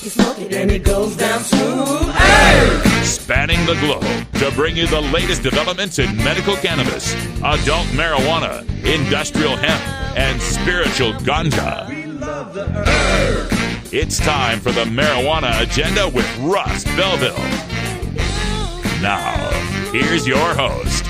You smoke it and it goes down smooth. Hey! Spanning the globe to bring you the latest developments in medical cannabis, adult marijuana, industrial hemp, and spiritual ganja. We love the herb. It's time for the Marijuana Agenda with Russ Belville. Now, here's your host,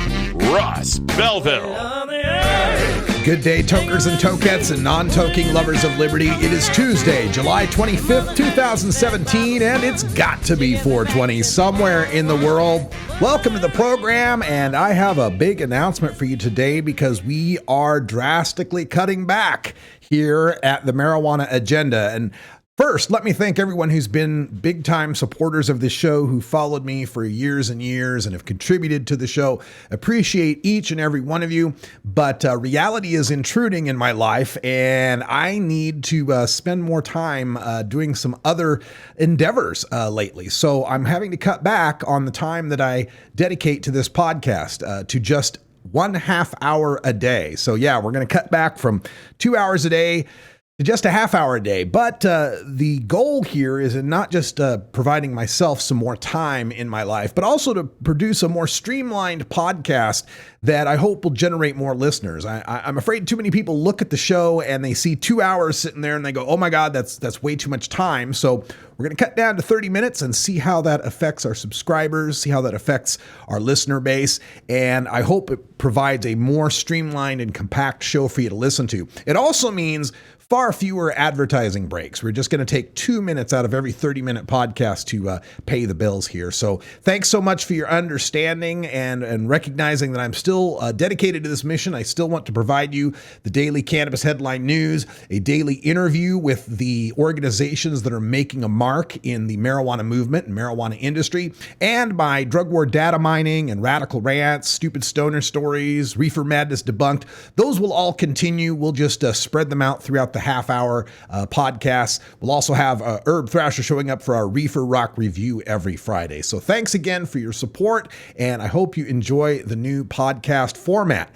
Russ Belville. On the herb. Good day, tokers and tokettes and non-toking lovers of liberty. It is Tuesday, July 25th, 2017, and it's got to be 420 somewhere in the world. Welcome to the program, and I have a big announcement for you today because we are drastically cutting back here at the Marijuana Agenda. And first, let me thank everyone who's been big-time supporters of this show, who followed me for years and years and have contributed to the show. Appreciate each and every one of you, but reality is intruding in my life, and I need to spend more time doing some other endeavors lately. So I'm having to cut back on the time that I dedicate to this podcast to just 1/2 hour a day. So yeah, we're going to cut back from 2 hours a day just a half hour a day. But the goal here is in not just providing myself some more time in my life, but also to produce a more streamlined podcast that I hope will generate more listeners. I'm afraid too many people look at the show and they see 2 hours sitting there and they go, oh my God, that's way too much time. So we're going to cut down to 30 minutes and see how that affects our subscribers, see how that affects our listener base. And I hope it provides a more streamlined and compact show for you to listen to. It also means far fewer advertising breaks. We're just going to take 2 minutes out of every 30-minute podcast to pay the bills here. So thanks so much for your understanding and recognizing that I'm still dedicated to this mission. I still want to provide you the daily Cannabis Headline news, a daily interview with the organizations that are making a mark in the marijuana movement and marijuana industry, and my drug war data mining and radical rants, stupid stoner stories, reefer madness debunked. Those will all continue. We'll just spread them out throughout the half-hour podcasts. We'll also have Herb Thrasher showing up for our Reefer Rock review every Friday. So thanks again for your support, and I hope you enjoy the new podcast format.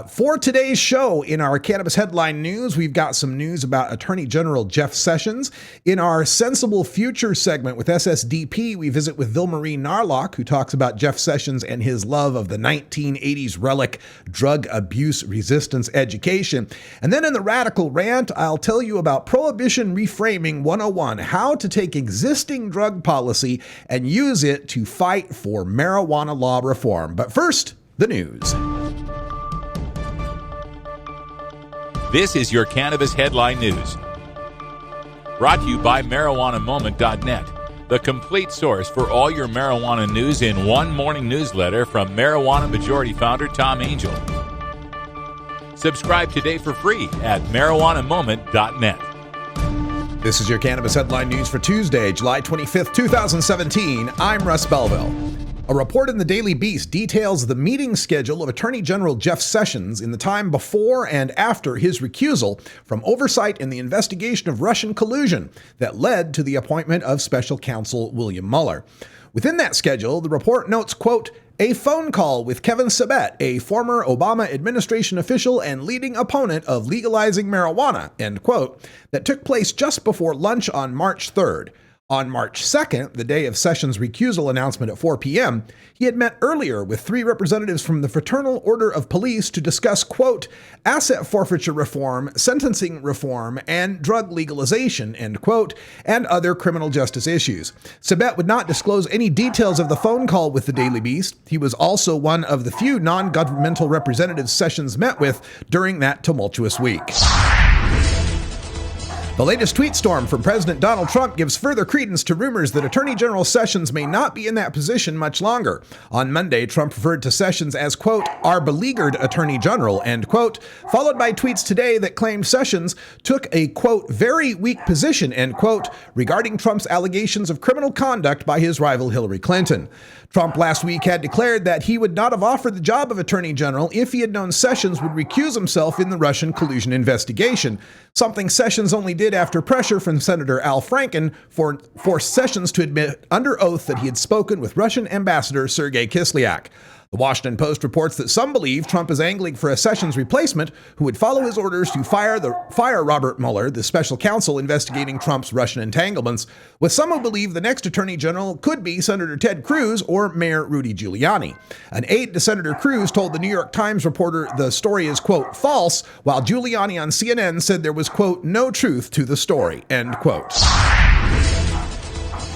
For today's show, in our Cannabis Headline news, we've got some news about Attorney General Jeff Sessions. In our Sensible Future segment with SSDP, we visit with Vilmarie Narloch, who talks about Jeff Sessions and his love of the 1980s relic, drug abuse resistance education. And then in the Radical Rant, I'll tell you about Prohibition Reframing 101, how to take existing drug policy and use it to fight for marijuana law reform. But first, the news. This is your Cannabis Headline News. Brought to you by MarijuanaMoment.net, the complete source for all your marijuana news in one morning newsletter from Marijuana Majority Founder Tom Angel. Subscribe today for free at MarijuanaMoment.net. This is your Cannabis Headline news for Tuesday, July 25th, 2017. I'm Russ Belville. A report in the Daily Beast details the meeting schedule of Attorney General Jeff Sessions in the time before and after his recusal from oversight in the investigation of Russian collusion that led to the appointment of Special Counsel William Mueller. Within that schedule, the report notes, quote, a phone call with Kevin Sabet, a former Obama administration official and leading opponent of legalizing marijuana, end quote, that took place just before lunch on March 3rd. On March 2nd, the day of Sessions' recusal announcement at 4 p.m., he had met earlier with 3 representatives from the Fraternal Order of Police to discuss, quote, asset forfeiture reform, sentencing reform, and drug legalization, end quote, and other criminal justice issues. Sabet would not disclose any details of the phone call with the Daily Beast. He was also one of the few non-governmental representatives Sessions met with during that tumultuous week. The latest tweet storm from President Donald Trump gives further credence to rumors that Attorney General Sessions may not be in that position much longer. On Monday, Trump referred to Sessions as, quote, our beleaguered Attorney General, end quote, followed by tweets today that claimed Sessions took a, quote, very weak position, end quote, regarding Trump's allegations of criminal conduct by his rival Hillary Clinton. Trump last week had declared that he would not have offered the job of Attorney General if he had known Sessions would recuse himself in the Russian collusion investigation, something Sessions only did after pressure from Senator Al Franken forced Sessions to admit under oath that he had spoken with Russian Ambassador Sergei Kislyak. The Washington Post reports that some believe Trump is angling for a Sessions replacement who would follow his orders to fire Robert Mueller, the special counsel investigating Trump's Russian entanglements, with some who believe the next attorney general could be Senator Ted Cruz or Mayor Rudy Giuliani. An aide to Senator Cruz told the New York Times reporter the story is, quote, false, while Giuliani on CNN said there was, quote, no truth to the story, end quote.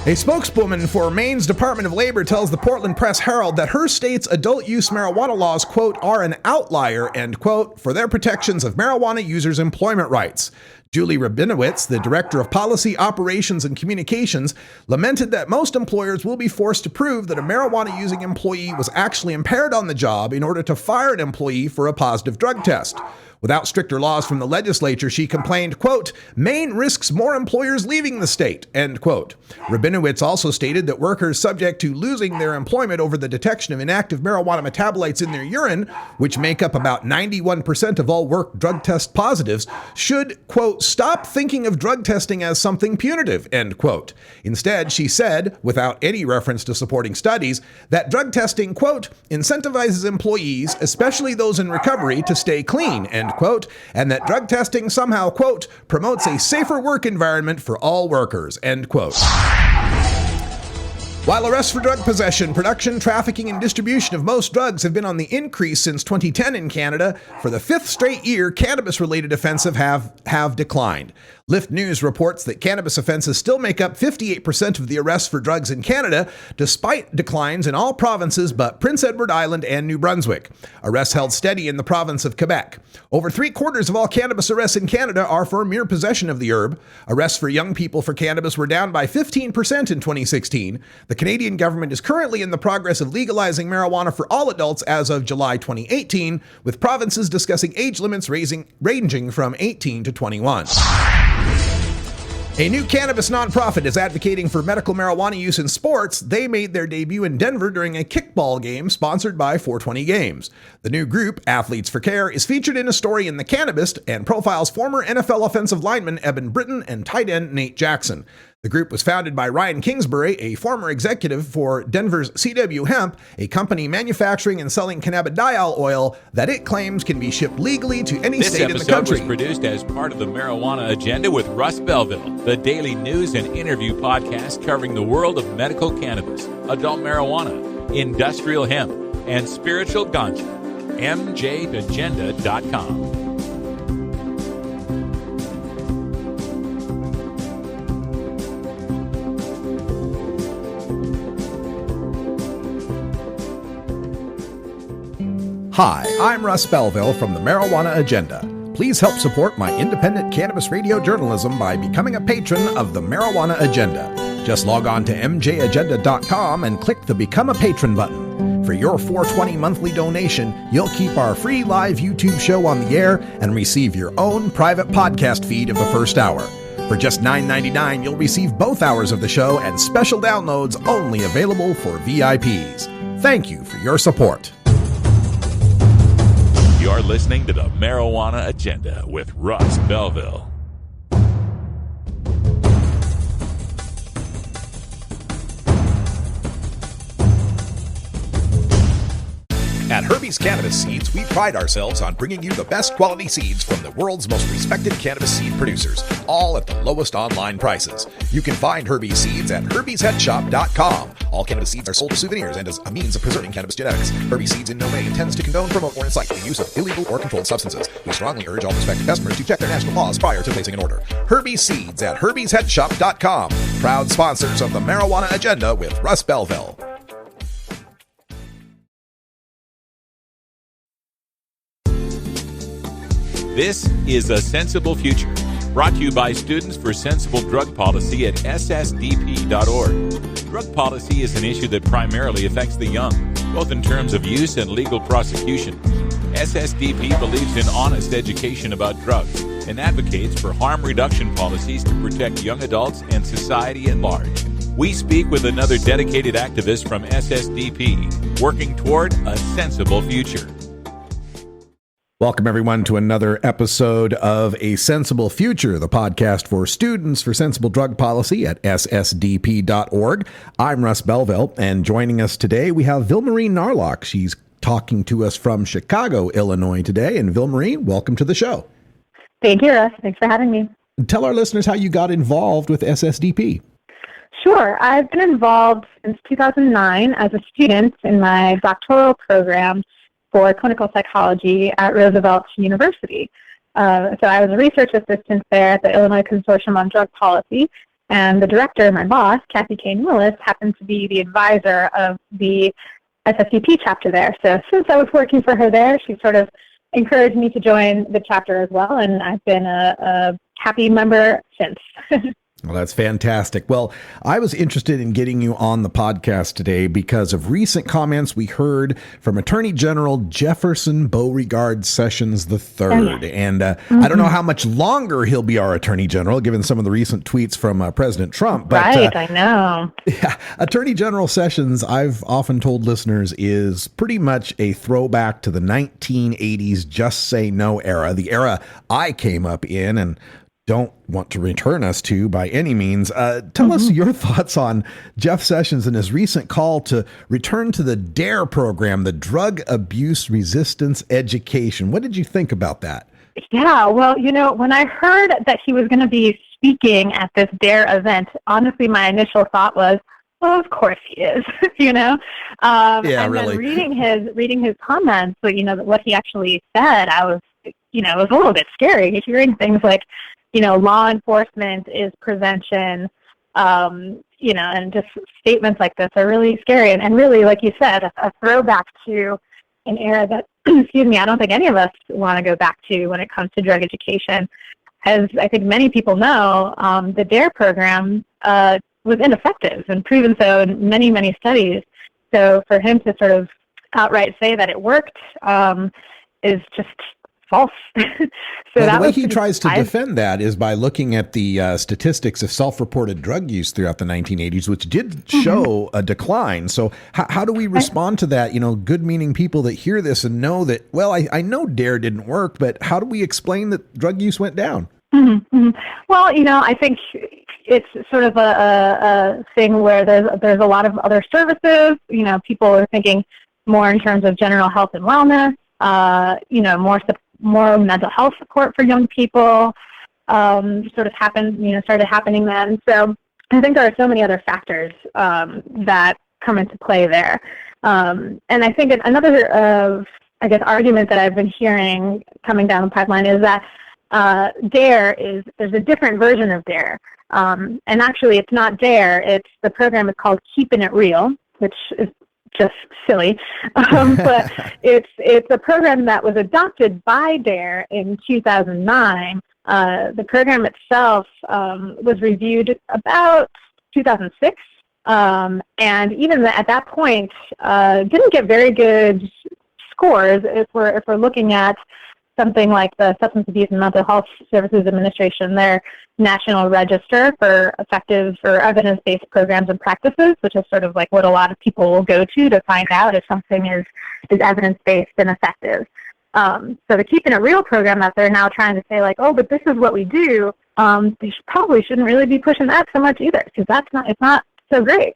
A spokeswoman for Maine's Department of Labor tells the Portland Press-Herald that her state's adult-use marijuana laws, quote, are an outlier, end quote, for their protections of marijuana users' employment rights. Julie Rabinowitz, the Director of Policy, Operations, and Communications, lamented that most employers will be forced to prove that a marijuana-using employee was actually impaired on the job in order to fire an employee for a positive drug test. Without stricter laws from the legislature, she complained, quote, Maine risks more employers leaving the state, end quote. Rabinowitz also stated that workers subject to losing their employment over the detection of inactive marijuana metabolites in their urine, which make up about 91% of all work drug test positives, should, quote, stop thinking of drug testing as something punitive, end quote. Instead, she said, without any reference to supporting studies, that drug testing, quote, incentivizes employees, especially those in recovery, to stay clean, end quote, and that drug testing somehow, quote, promotes a safer work environment for all workers, end quote. While arrests for drug possession, production, trafficking, and distribution of most drugs have been on the increase since 2010 in Canada, for the fifth straight year, cannabis-related offenses have declined. Lyft News reports that cannabis offenses still make up 58% of the arrests for drugs in Canada, despite declines in all provinces but Prince Edward Island and New Brunswick. Arrests held steady in the province of Quebec. Over 3/4 of all cannabis arrests in Canada are for mere possession of the herb. Arrests for young people for cannabis were down by 15% in 2016. The Canadian government is currently in the progress of legalizing marijuana for all adults as of July 2018, with provinces discussing age limits ranging from 18 to 21. A new cannabis nonprofit is advocating for medical marijuana use in sports. They made their debut in Denver during a kickball game sponsored by 420 Games. The new group, Athletes for Care, is featured in a story in The Cannabist and profiles former NFL offensive lineman Eben Britton and tight end Nate Jackson. The group was founded by Ryan Kingsbury, a former executive for Denver's CW Hemp, a company manufacturing and selling cannabidiol oil that it claims can be shipped legally to any state in the country. This episode was produced as part of the Marijuana Agenda with Russ Belville, the daily news and interview podcast covering the world of medical cannabis, adult marijuana, industrial hemp, and spiritual ganja. MJAgenda.com. Hi, I'm Russ Belville from the Marijuana Agenda. Please help support my independent cannabis radio journalism by becoming a patron of the Marijuana Agenda. Just log on to MJAgenda.com and click the Become a Patron button. For your $4.20 monthly donation, you'll keep our free live YouTube show on the air and receive your own private podcast feed of the first hour. For just $9.99, you'll receive both hours of the show and special downloads only available for VIPs. Thank you for your support. You're listening to the Marijuana Agenda with Russ Belville. At Herbie's Cannabis Seeds, we pride ourselves on bringing you the best quality seeds from the world's most respected cannabis seed producers, all at the lowest online prices. You can find Herbie's Seeds at herbiesheadshop.com. All cannabis seeds are sold as souvenirs and as a means of preserving cannabis genetics. Herbie's Seeds in no way intends to condone, promote, or incite the use of illegal or controlled substances. We strongly urge all prospective customers to check their national laws prior to placing an order. Herbie's Seeds at herbiesheadshop.com. Proud sponsors of the Marijuana Agenda with Russ Belville. This is A Sensible Future, brought to you by Students for Sensible Drug Policy at ssdp.org. Drug policy is an issue that primarily affects the young, both in terms of use and legal prosecution. SSDP believes in honest education about drugs and advocates for harm reduction policies to protect young adults and society at large. We speak with another dedicated activist from SSDP, working toward a sensible future. Welcome, everyone, to another episode of A Sensible Future, the podcast for students for sensible drug policy at ssdp.org. I'm Russ Belville, and joining us today, we have Vilmarie Narloch. She's talking to us from Chicago, Illinois today. And Vilmarie, welcome to the show. Thank you, Russ. Thanks for having me. Tell our listeners how you got involved with SSDP. Sure. I've been involved since 2009 as a student in my doctoral program for clinical psychology at Roosevelt University. So I was a research assistant there at the Illinois Consortium on Drug Policy, and the director, my boss, Kathy Kane Willis, happened to be the advisor of the SSDP chapter there. So since I was working for her there, she sort of encouraged me to join the chapter as well, and I've been a happy member since. Well, that's fantastic. Well, I was interested in getting you on the podcast today because of recent comments we heard from Attorney General Jefferson Beauregard Sessions III. Oh, yeah. And I don't know how much longer he'll be our Attorney General, given some of the recent tweets from President Trump. But, right, I know. Yeah, Attorney General Sessions, I've often told listeners, is pretty much a throwback to the 1980s Just Say No era, the era I came up in and don't want to return us to by any means. Tell us your thoughts on Jeff Sessions and his recent call to return to the D.A.R.E program, the Drug Abuse Resistance Education. What did you think about that? Yeah, well, when I heard that he was going to be speaking at this D.A.R.E event, honestly, my initial thought was, well, of course he is, Yeah, and really. Then reading his comments, what he actually said, I was, it was a little bit scary hearing things like, law enforcement is prevention, and just statements like this are really scary and really, like you said, a throwback to an era that, excuse me, I don't think any of us want to go back to when it comes to drug education. As I think many people know, the D.A.R.E program was ineffective and proven so in many, many studies. So for him to sort of outright say that it worked is just false. Well, the way he tries to defend that is by looking at the statistics of self-reported drug use throughout the 1980s, which did show a decline. So how do we respond to that? Good-meaning people that hear this and know that, well, I know D.A.R.E didn't work, but how do we explain that drug use went down? Well, I think it's sort of a thing where there's a lot of other services. People are thinking more in terms of general health and wellness, more mental health support for young people started happening then. So I think there are so many other factors that come into play there. And I think another, argument that I've been hearing coming down the pipeline is that D.A.R.E there's a different version of D.A.R.E. And actually it's not D.A.R.E, the program is called Keeping It Real, which is just silly, but it's a program that was adopted by D.A.R.E in 2009. The program itself was reviewed about 2006, and even at that point, didn't get very good scores. If we're looking at something like the Substance Abuse and Mental Health Services Administration, their National Register for effective or evidence-based programs and practices, which is sort of like what a lot of people will go to find out if something is evidence-based and effective. So the Keeping It Real program that they're now trying to say like, oh, but this is what we do, they probably shouldn't really be pushing that so much either, because it's not so great.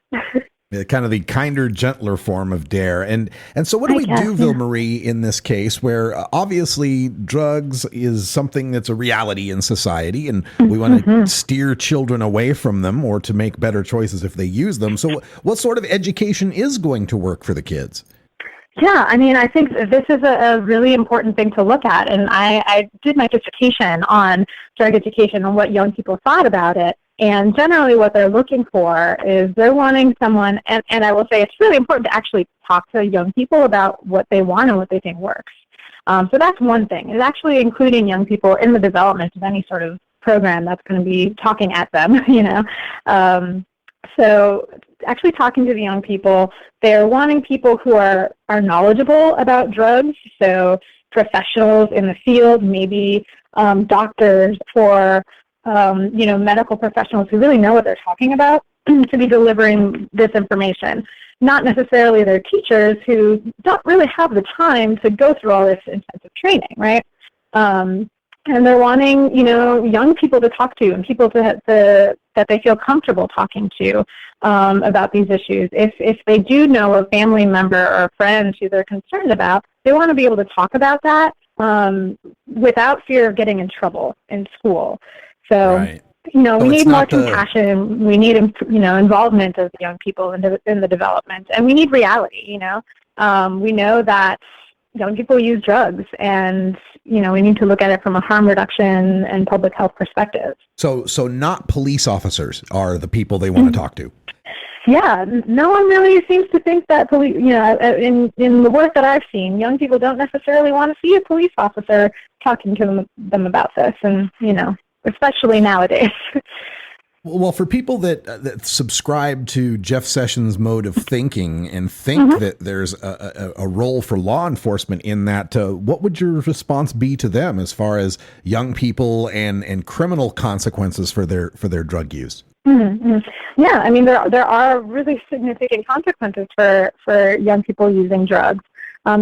Kind of the kinder, gentler form of D.A.R.E. And so what do we do, Vilmarie, in this case where obviously drugs is something that's a reality in society and we want to steer children away from them or to make better choices if they use them. So what sort of education is going to work for the kids? Yeah, I think this is a really important thing to look at. And I did my dissertation on drug education and what young people thought about it. And generally what they're looking for is they're wanting someone, and I will say it's really important to actually talk to young people about what they want and what they think works. So that's one thing. It's actually including young people in the development of any sort of program that's going to be talking at them, So actually talking to the young people, they're wanting people who are knowledgeable about drugs, so professionals in the field, maybe doctors or medical professionals who really know what they're talking about to be delivering this information. not necessarily their teachers, who don't really have the time to go through all this intensive training, right? And they're wanting, young people to talk to and people that they feel comfortable talking to about these issues. If they do know a family member or a friend who they're concerned about, they want to be able to talk about that without fear of getting in trouble in school. So, Right. we need more compassion. We need, involvement of young people in the development, and we need reality. We know that young people use drugs, and we need to look at it from a harm reduction and public health perspective. So not police officers are the people they want to talk to. Yeah, no one really seems to think that police. In the work that I've seen, young people don't necessarily want to see a police officer talking to them about this, and especially nowadays. Well, for people that subscribe to Jeff Sessions' mode of thinking and think that there's a role for law enforcement in that, what would your response be to them as far as young people and criminal consequences for their drug use? Mm-hmm. Yeah, I mean, there are really significant consequences for young people using drugs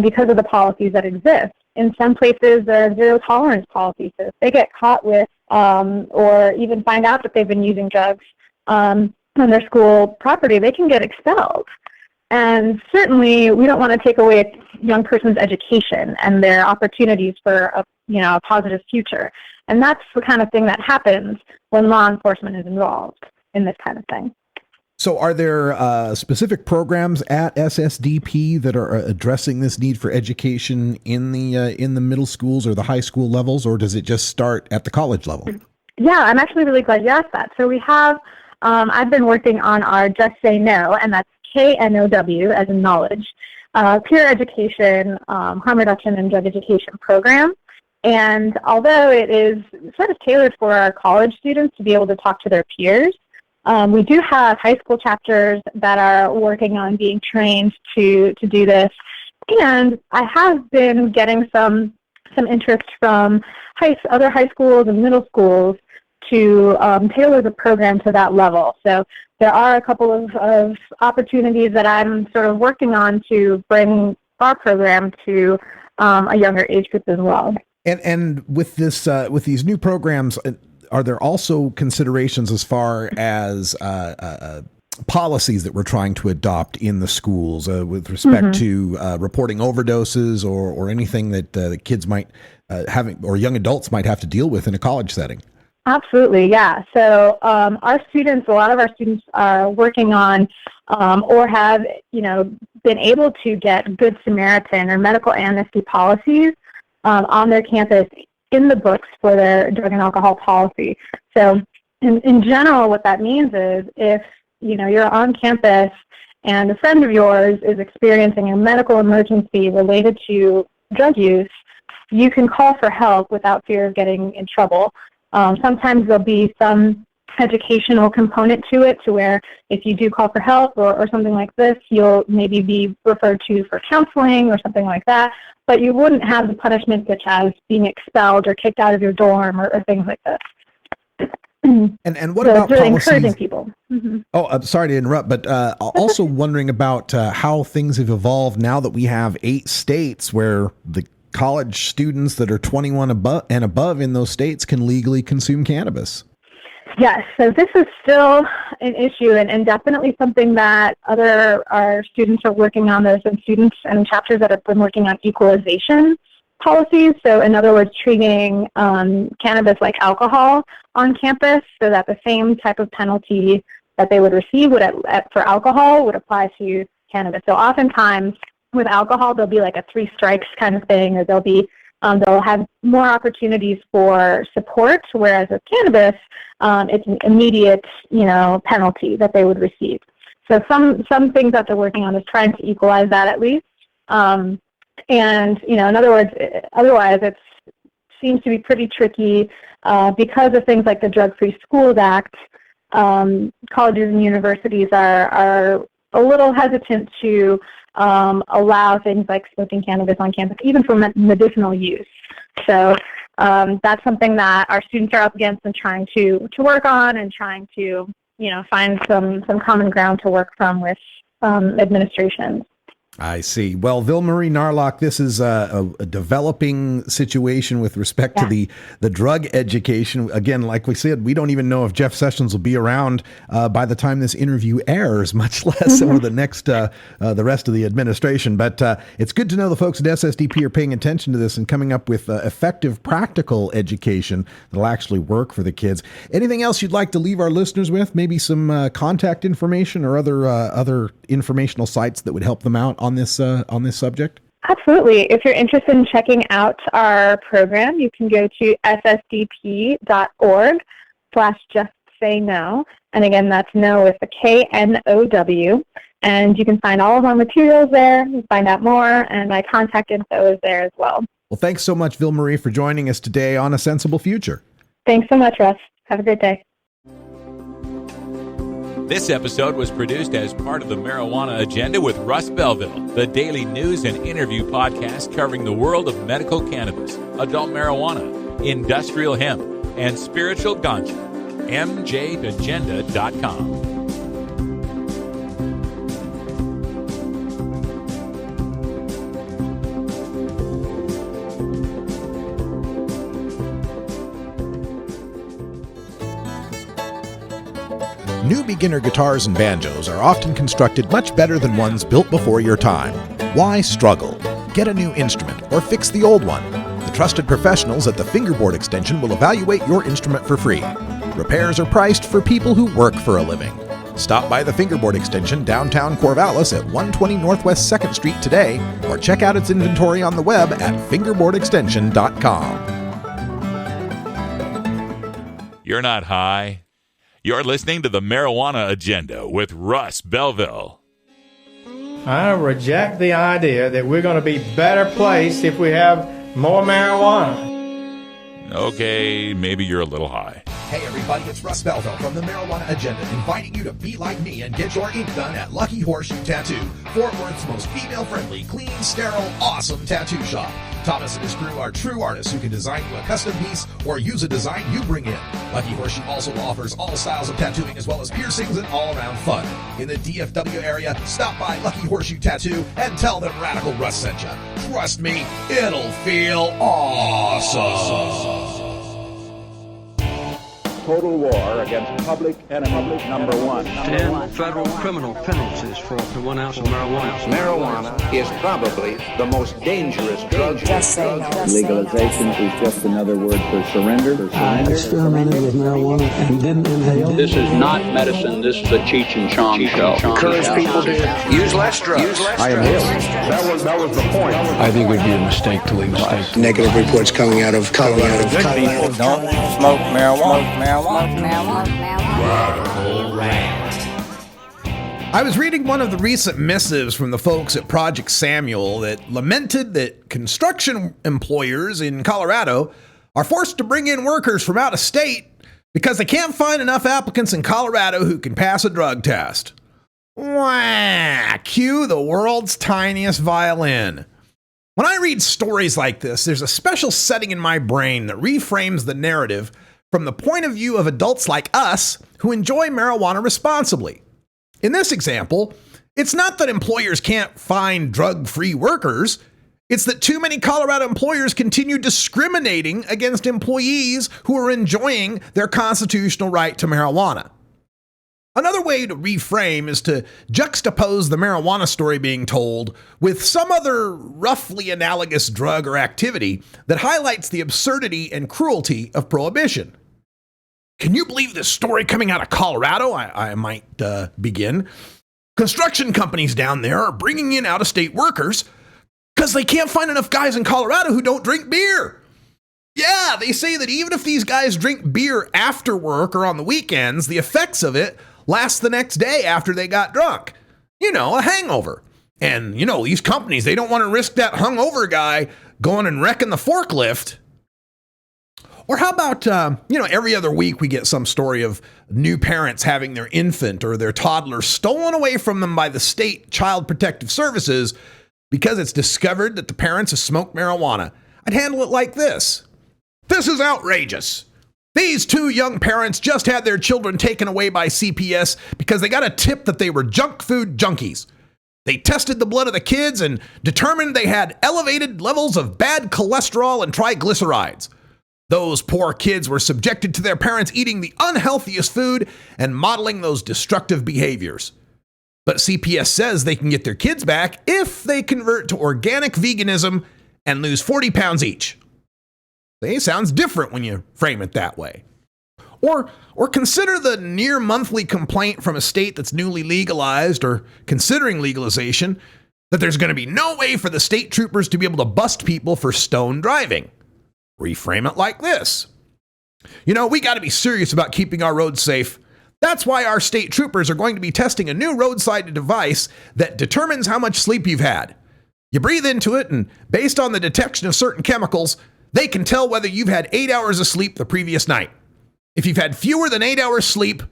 because of the policies that exist. In some places, there are zero tolerance policies. So if they get caught with or even find out that they've been using drugs on their school property, they can get expelled. And certainly, we don't want to take away a young person's education and their opportunities for a positive future. And that's the kind of thing that happens when law enforcement is involved in this kind of thing. So are there specific programs at SSDP that are addressing this need for education in the middle schools or the high school levels, or does it just start at the college level? Yeah, I'm actually really glad you asked that. So we have, I've been working on our Just Say No, and that's KNOW as in knowledge, peer education, harm reduction and drug education program. And although it is sort of tailored for our college students to be able to talk to their peers, we do have high school chapters that are working on being trained to do this. And I have been getting some interest from other high schools and middle schools to tailor the program to that level. So there are a couple of opportunities that I'm sort of working on to bring our program to a younger age group as well. And with this with these new programs, are there also considerations as far as policies that we're trying to adopt in the schools with respect to reporting overdoses or anything that the kids might or young adults might have to deal with in a college setting? Absolutely, yeah. So a lot of our students are working on or have, been able to get Good Samaritan or medical amnesty policies on their campus in the books for their drug and alcohol policy. So in general, what that means is if, you're on campus and a friend of yours is experiencing a medical emergency related to drug use, you can call for help without fear of getting in trouble. Sometimes there'll be some educational component to it, to where if you do call for help or something like this, you'll maybe be referred to for counseling or something like that, but you wouldn't have the punishment such as being expelled or kicked out of your dorm or things like this. And what about really policies? Encouraging people. Oh, I'm sorry to interrupt, but also wondering about how things have evolved now that we have 8 states where the college students that are 21 and above in those states can legally consume cannabis. Yes, so this is still an issue and definitely something that our students are working on. There's been students and chapters that have been working on equalization policies. So in other words, treating cannabis like alcohol on campus so that the same type of penalty that they would receive for alcohol would apply to cannabis. So oftentimes with alcohol, there'll be like a 3 strikes kind of thing, or they'll have more opportunities for support, whereas with cannabis, it's an immediate, penalty that they would receive. So some things that they're working on is trying to equalize that at least. And, in other words, otherwise it seems to be pretty tricky because of things like the Drug-Free Schools Act. Colleges and universities are a little hesitant to allow things like smoking cannabis on campus, even for medicinal use. So that's something that our students are up against and trying to work on and trying to, find some common ground to work from with administrations. I see. Well, Vilmarie Narloch, this is a developing situation with respect to the drug education. Again, like we said, we don't even know if Jeff Sessions will be around by the time this interview airs, much less over the next the rest of the administration. But it's good to know the folks at SSDP are paying attention to this and coming up with effective, practical education that'll actually work for the kids. Anything else you'd like to leave our listeners with? Maybe some contact information or other informational sites that would help them out on this subject? Absolutely. If you're interested in checking out our program, you can go to ssdp.org/justsayno. And again, that's no with the KNOW. And you can find all of our materials there, find out more, and my contact info is there as well. Well, thanks so much, Vilmarie, for joining us today on A Sensible Future. Thanks so much, Russ. Have a great day. This episode was produced as part of the Marijuana Agenda with Russ Belville, the daily news and interview podcast covering the world of medical cannabis, adult marijuana, industrial hemp, and spiritual ganja. MJagenda.com. New beginner guitars and banjos are often constructed much better than ones built before your time. Why struggle? Get a new instrument or fix the old one. The trusted professionals at the Fingerboard Extension will evaluate your instrument for free. Repairs are priced for people who work for a living. Stop by the Fingerboard Extension downtown Corvallis at 120 Northwest 2nd Street today or check out its inventory on the web at fingerboardextension.com. You're not high. You're listening to the Marijuana Agenda with Russ Belville. I reject the idea that we're going to be better placed if we have more marijuana. Okay, maybe you're a little high. Hey everybody, it's Russ Belville from the Marijuana Agenda, inviting you to be like me and get your ink done at Lucky Horseshoe Tattoo, Fort Worth's most female-friendly, clean, sterile, awesome tattoo shop. Thomas and his crew are true artists who can design you a custom piece or use a design you bring in. Lucky Horseshoe also offers all styles of tattooing as well as piercings and all-around fun. In the DFW area, stop by Lucky Horseshoe Tattoo and tell them Radical Russ sent you. Trust me, it'll feel awesome. Total war against public enemy number one. 10 federal criminal penalties for up to 1 ounce of marijuana. Marijuana is probably the most dangerous drug. Just say no. Legalization is just another word for surrender. I experimented with marijuana and didn't inhale. This is not medicine. This is a Cheech and Chong show. Encourage people to use less drugs. I am ill. That was the point. I think it would be a mistake to legalize. Negative reports coming out of Colorado. People don't smoke marijuana. Radical Rant. I was reading one of the recent missives from the folks at Project Samuel that lamented that construction employers in Colorado are forced to bring in workers from out of state because they can't find enough applicants in Colorado who can pass a drug test. Wah! Cue the world's tiniest violin. When I read stories like this, there's a special setting in my brain that reframes the narrative from the point of view of adults like us who enjoy marijuana responsibly. In this example, it's not that employers can't find drug-free workers. It's that too many Colorado employers continue discriminating against employees who are enjoying their constitutional right to marijuana. Another way to reframe is to juxtapose the marijuana story being told with some other roughly analogous drug or activity that highlights the absurdity and cruelty of prohibition. Can you believe this story coming out of Colorado? I might begin. Construction companies down there are bringing in out-of-state workers because they can't find enough guys in Colorado who don't drink beer. Yeah, they say that even if these guys drink beer after work or on the weekends, the effects of it last the next day after they got drunk. You know, a hangover. And, you know, these companies, they don't want to risk that hungover guy going and wrecking the forklift. Or how about, every other week we get some story of new parents having their infant or their toddler stolen away from them by the state Child Protective Services because it's discovered that the parents have smoked marijuana. I'd handle it like this. This is outrageous. These two young parents just had their children taken away by CPS because they got a tip that they were junk food junkies. They tested the blood of the kids and determined they had elevated levels of bad cholesterol and triglycerides. Those poor kids were subjected to their parents eating the unhealthiest food and modeling those destructive behaviors. But CPS says they can get their kids back if they convert to organic veganism and lose 40 pounds each. It sounds different when you frame it that way. Or consider the near monthly complaint from a state that's newly legalized or considering legalization that there's going to be no way for the state troopers to be able to bust people for stone driving. Reframe it like this. You know, we got to be serious about keeping our roads safe. That's why our state troopers are going to be testing a new roadside device that determines how much sleep you've had. You breathe into it, and based on the detection of certain chemicals, they can tell whether you've had 8 hours of sleep the previous night. If you've had fewer than 8 hours sleep,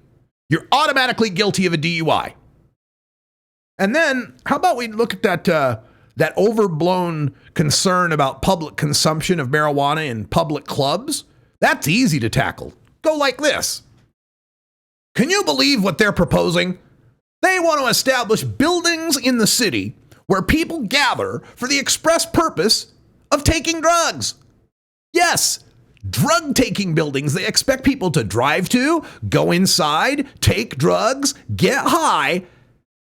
you're automatically guilty of a DUI. And then, how about we look at that overblown concern about public consumption of marijuana in public clubs? That's easy to tackle. Go like this. Can you believe what they're proposing? They want to establish buildings in the city where people gather for the express purpose of taking drugs. Yes, drug-taking buildings they expect people to drive to, go inside, take drugs, get high,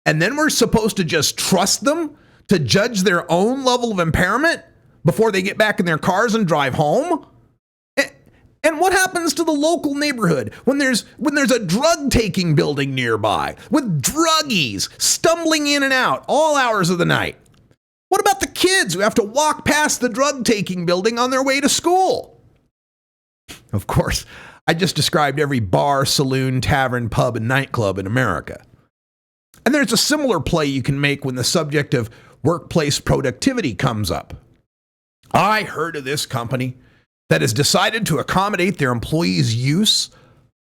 and then we're supposed to just trust them to judge their own level of impairment before they get back in their cars and drive home? And what happens to the local neighborhood when there's a drug-taking building nearby with druggies stumbling in and out all hours of the night? What about the kids who have to walk past the drug-taking building on their way to school? Of course, I just described every bar, saloon, tavern, pub, and nightclub in America. And there's a similar play you can make when the subject of workplace productivity comes up. I heard of this company that has decided to accommodate their employees' use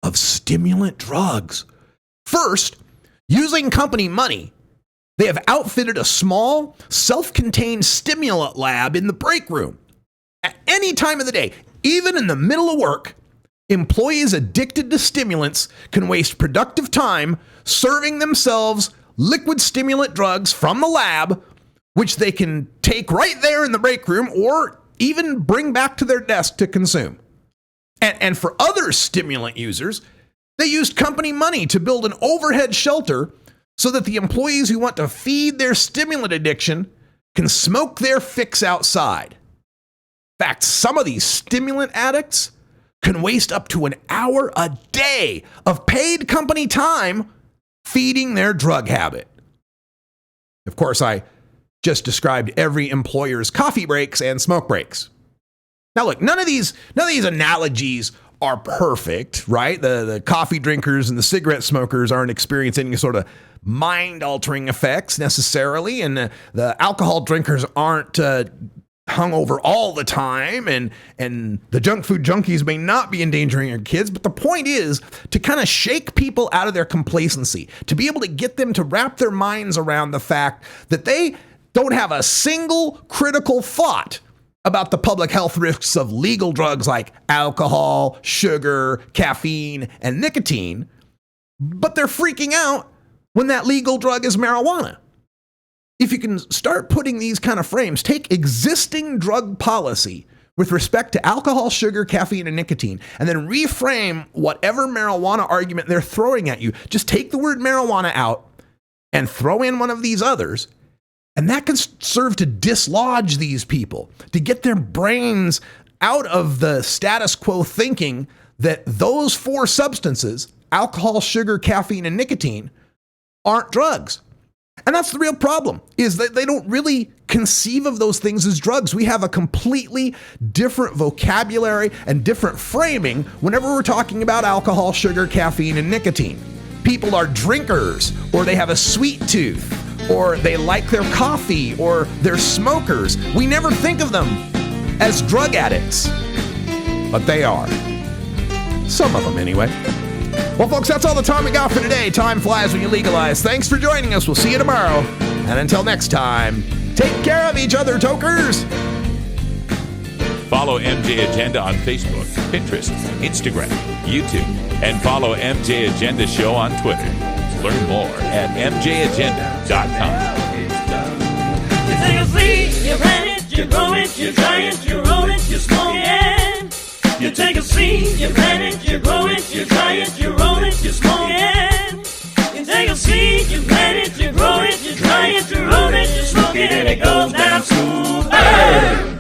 of stimulant drugs. First, using company money, they have outfitted a small, self-contained stimulant lab in the break room. At any time of the day, even in the middle of work, employees addicted to stimulants can waste productive time serving themselves liquid stimulant drugs from the lab, which they can take right there in the break room or even bring back to their desk to consume. And for other stimulant users, they used company money to build an overhead shelter so that the employees who want to feed their stimulant addiction can smoke their fix outside. In fact, some of these stimulant addicts can waste up to an hour a day of paid company time feeding their drug habit. Of course, I just described every employer's coffee breaks and smoke breaks. Now look, none of these analogies are perfect, right? The coffee drinkers and the cigarette smokers aren't experiencing any sort of mind-altering effects necessarily, and the alcohol drinkers aren't hungover all the time, and the junk food junkies may not be endangering your kids. But the point is to kind of shake people out of their complacency, to be able to get them to wrap their minds around the fact that they don't have a single critical thought about the public health risks of legal drugs like alcohol, sugar, caffeine, and nicotine, but they're freaking out when that legal drug is marijuana. If you can start putting these kind of frames, take existing drug policy with respect to alcohol, sugar, caffeine, and nicotine, and then reframe whatever marijuana argument they're throwing at you. Just take the word marijuana out and throw in one of these others, and that can serve to dislodge these people, to get their brains out of the status quo thinking that those four substances, alcohol, sugar, caffeine, and nicotine, aren't drugs. And that's the real problem, is that they don't really conceive of those things as drugs. We have a completely different vocabulary and different framing whenever we're talking about alcohol, sugar, caffeine, and nicotine. People are drinkers, or they have a sweet tooth, or they like their coffee, or they're smokers. We never think of them as drug addicts, but they are. Some of them, anyway. Well, folks, that's all the time we got for today. Time flies when you legalize. Thanks for joining us. We'll see you tomorrow. And until next time, take care of each other, tokers. Follow MJ Agenda on Facebook, Pinterest, Instagram, YouTube, and follow MJ Agenda Show on Twitter. Learn more at mjagenda.com. You take a seed, you plant it, you grow it, you dry it, you roll it, you smoke it. You take a seed, you plant it, you grow it, you dry it, you roll it, you smoke it. You take a seed, you plant it, you grow it, you dry it, you roll it, you smoke it, and it goes down smooth. Hey!